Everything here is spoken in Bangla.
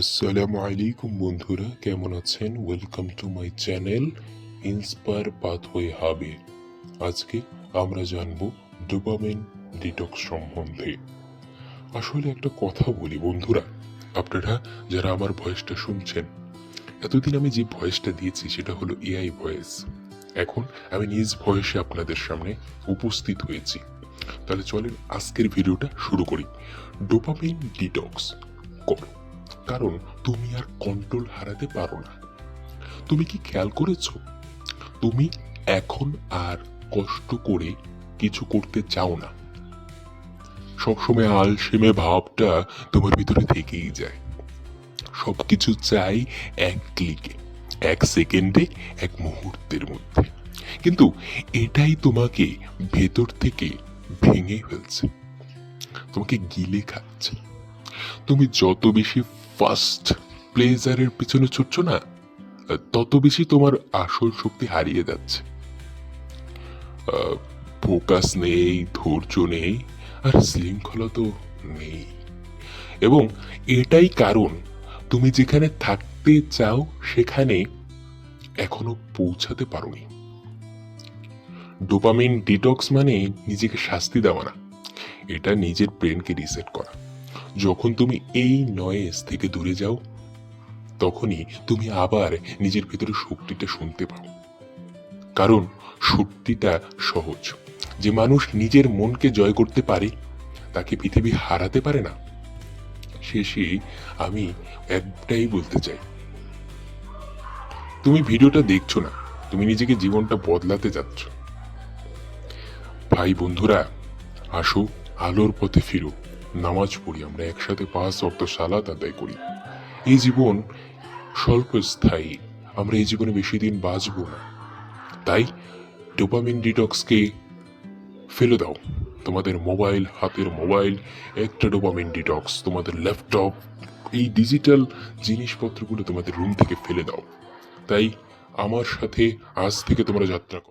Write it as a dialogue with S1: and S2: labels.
S1: আসসালামু আলাইকুম বন্ধুরা, কেমন আছেন? Welcome to my channel Inspire Pathway হাবে। আজকে আমরা জানব ডোপামিন ডিটক্স সম্বন্ধে। আসলে একটা কথা বলি বন্ধুরা, আপনারা যারা আমার ভয়েসটা শুনছেন, এতদিন আমি যে ভয়েসটা দিয়েছি সেটা হলো এআই ভয়েস। এখন আমি নিজ ভয়েসে আপনাদের সামনে উপস্থিত হয়েছি। তাহলে চলেন আজকের ভিডিওটা শুরু করি। ডোপামিন ডিটক্স করো, কারণ তুমি আর কন্ট্রোল হারাতে পারো না। তুমি কি খেয়াল করেছো, তুমি এখন আর কষ্ট করে কিছু করতে চাও না। সবসময় আলসেমে ভাবটা তোমার ভিতরে থেকেই যায়। সবকিছু চাই এক ক্লিকে, এক সেকেন্ডে, এক মুহূর্তের মধ্যে। কিন্তু এটাই তোমাকে ভেতর থেকে ভেঙে ফেলছে, তোমাকে গিলে খাচ্ছে। তুমি যত বেশি ফাস্ট প্লেজারের পিছনে ছুটছো না, তত বেশি তোমার আসল শক্তি হারিয়ে যাচ্ছে। ফোকাস নেই, ধৈর্য নেই, আর শৃঙ্খলা তো নেই। এবং এটাই কারণ তুমি যেখানে থাকতে চাও সেখানে এখনো পৌঁছাতে পারোনি। ডোপামিন ডিটক্স মানে নিজেকে শাস্তি দেওয়া না, এটা নিজের ব্রেনকে রিসেট করা। যখন তুমি এই নয়েজ থেকে দূরে যাও, তখনই তুমি আবার নিজের ভিতরে শক্তিটা শুনতে পাও। কারণ সত্যিটা সহজ, যে মানুষ নিজের মনকে জয় করতে পারে তাকে পৃথিবী হারাতে পারে না। শেষে আমি একটাই বলতে চাই, তুমি ভিডিওটা দেখছো না, তুমি নিজেকে জীবনটা বদলাতে যাচ্ছ। ভাই বন্ধুরা, আসো আলোর পথে ফিরো, নামাজ পড়ি, আমরা একসাথে 5 ওয়াক্ত সালাত আদায় করি। এই জীবন স্বল্প স্থায়ী, আমরা এই জীবনে বেশি দিন বাঁচবো না। তাই ডোপামিন ডিটক্সকে ফেলে দাও। তোমাদের মোবাইল, হাতের মোবাইল একটা ডোপামিন ডিটক্স, তোমাদের ল্যাপটপ, এই ডিজিটাল জিনিসপত্রগুলো তোমাদের রুম থেকে ফেলে দাও। তাই আমার সাথে আজ থেকে তোমরা যাত্রা করো।